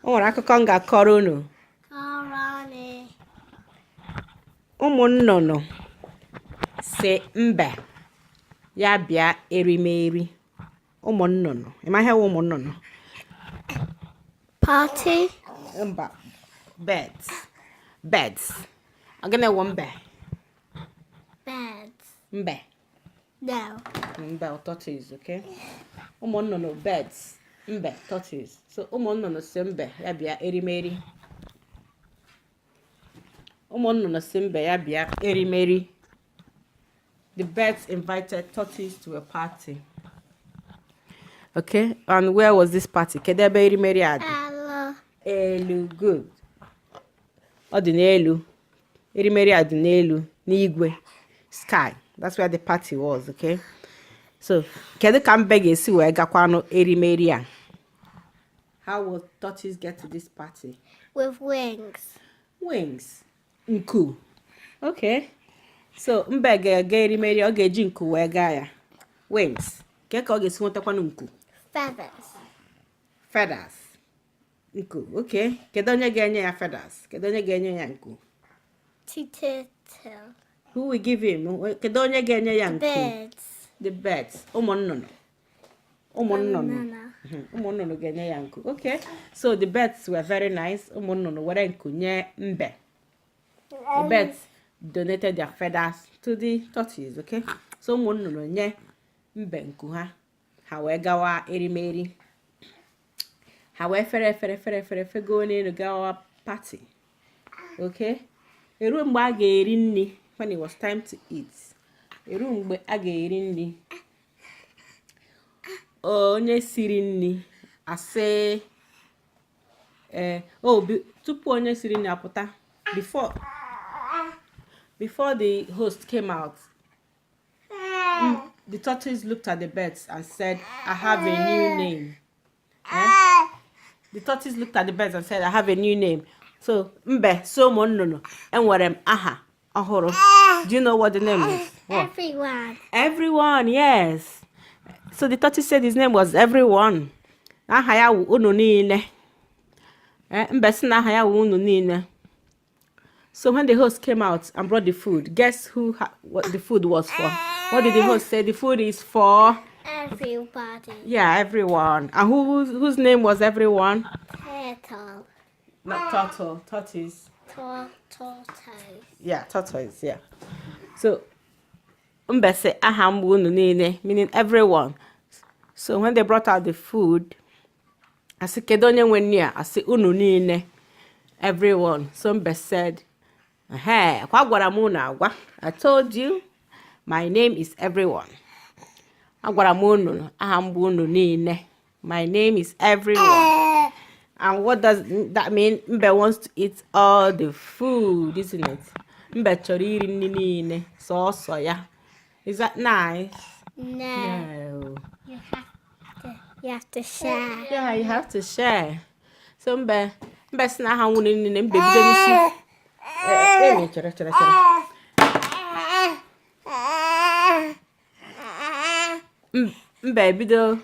O nwere akụkọ m ga-akọrọ unu. Ụmụ nnụnụ si mbe ya bịa erimeri. Ụmụ nnụnụ. Ị ma ihe wụ ụmụ nnụnụ? Party. Mba. Birds. Gịnị wụ mbe? Birds. Mbe. No. Mbe or tortoise, okay? Ụmụ nnụnụ birds. Mbe, tortoise. So ụmụ nnụnụ si mbe ya bịa erimeri. Ụmụ nnụnụ si mbe ya bịa erimeri. The birds invited tortoise to a party. Okay, and where was this party? Kedu ebe erimeri adị? Elu, good. Ọ dị n'elu. Erimeri adị n'elu, n'igwe. Sky. That's where the party was, okay? So, kedu ka mbe ga-esi wee gakwanụ erimeri a? How will tortoise get to this party? With wings. Wings. Nku. Okay. So, mbe ga-aga erimeri, ọ ga-eji nku wee gaa ya. Wings. Ke ka ọ ga-esi nwetakwanụ nku? Feathers. Nku. Okay. Kedu onye ga-enye ya feathers? Kedu onye ga-enye ya nku? Turtle. Who will give him? Kedu onye ga-enye ya nku? Birds. The birds. Ụmụ nnụnụ. Ụmụ nnụnụ. Nana. Ụmụ nnụnụ ga-enye ya nku. Okay. So the birds were very nice. Ụmụ nnụnụ were nku nye mbe. The birds donated their feathers to the tortoise. Okay. So ụmụ nnụnụ nye mbe nku ha. Ha wee gawa erimeri. Ha wee fere fego n'elu gawa party. Okay. Eru mgbe a ga-eri nri. When it was time to eat. Eru mgbe a ga-eri nri. Onye siri nri asị tupu onye siri nri apụta, before the host came out, the tortoise looked at the birds and said, I have a new name. The tortoise looked at the birds and said, I have a new name. So mbe, so ụmụ nnụnụ, enwere m aha ọhụrụ. Do you know what the name is? What? Everyone, yes. So the tortoise said his name was Everyone. Aha ya wụ unu niile. Mbe si na aha ya wụ unu niile. So when the host came out and brought the food, guess what the food was for? What did the host say? The food is for everybody. Yeah, everyone. And whose name was Everyone? Turtle. Not turtle, tortoise. Tortoise. Yeah, tortoise, yeah. So mbe say aha m unu niile, meaning everyone. So when they brought out the food, I said, kedu onye nwe nri a? I said, unu niile, everyone. So mbe said, kwa gwara m unu agwa. I told you, my name is Everyone. Agwara m unu, aha m unu niile. My name is Everyone. And what does that mean? Mbe wants to eat all the food, isn't it? Mbe chọrọ iri nri niile, sọọsọ ya. Is that nice? No. You have to share. Yeah, you have to share. So mbe si na aha nwunye niile, mbe bido n'isi. Chere. Mbe bido.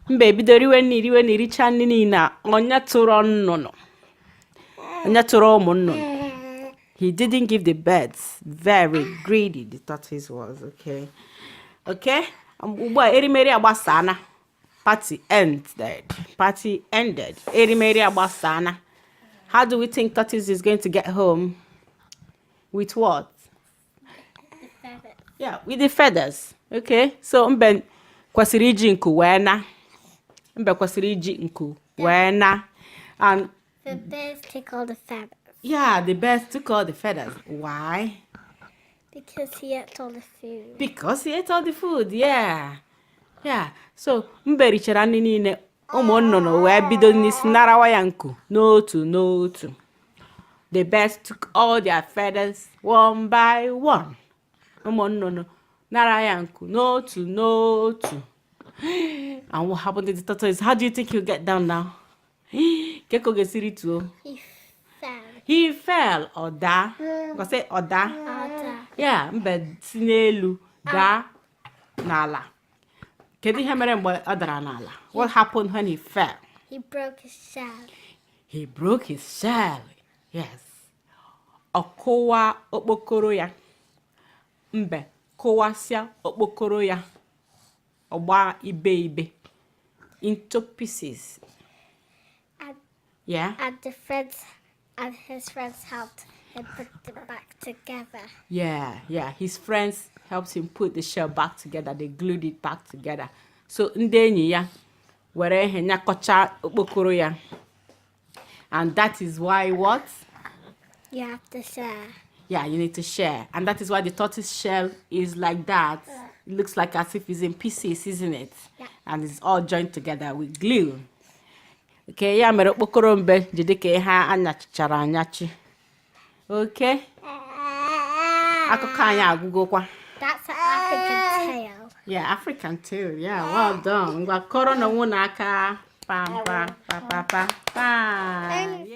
Mbe bido riwe nri richa nri niile. Onye tụrụ nnụnụ. Onye tụrụ ụmụ nnụnụ. He didn't give the birds. Very greedy the tortoise was, okay? Okay? Ugbu a erimeri agbasana. Party ended. Erimeri agbasana. How do we think tortoise is going to get home? With what? The feathers. Yeah, with the feathers. Okay? So mbe kwesịrị iji nku wee na. Mbe kwesịrị iji nku wee na. And the birds take all the feathers. Yeah, the birds took all the feathers. Why? Because he ate all the food. Because he ate all the food, yeah. Yeah. So, mbe richara nri niile, ụmụ nnụnụ wee bido n'isi narawa ya nku n'otu. The birds took all their feathers one by one. Ụmụ nnụnụ nara ya nku n'otu. And what happened to the tortoise? How do you think he'll get down now? Keko gesiri tuo. He fell. Oda. Go say oda. Oda. Yeah, mbe si n'elu da. n'ala. Kedu ihe mere mgbe ọ dara n'ala? What happened when he fell? He broke his shell. He broke his shell. Yes. Ọ kụwa okpokoro ya. Mbe kụwasịa okpokoro ya. Ọ gbaa ibe into pieces. Yeah. And his friends helped him put it back together. Yeah. His friends helped him put the shell back together. They glued it back together. So ndị enyi ya were ihe nyakọcha okpokoro ya. And that is why what? You have to share. Yeah, you need to share. And that is why the tortoise shell is like that. It looks like as if it's in pieces, isn't it? Yeah. And it's all joined together with glue. Okay, ya mere okpokoro mbe ji dịka ihe anyachichara anyachi. Okay? Akụkọ anyị agwugokwa. That's an African tale. Yeah, African tale. Yeah, well done. Ngwa kọrọ n'onwe n'aka. Pam, pam, pam, pam, pam, pam.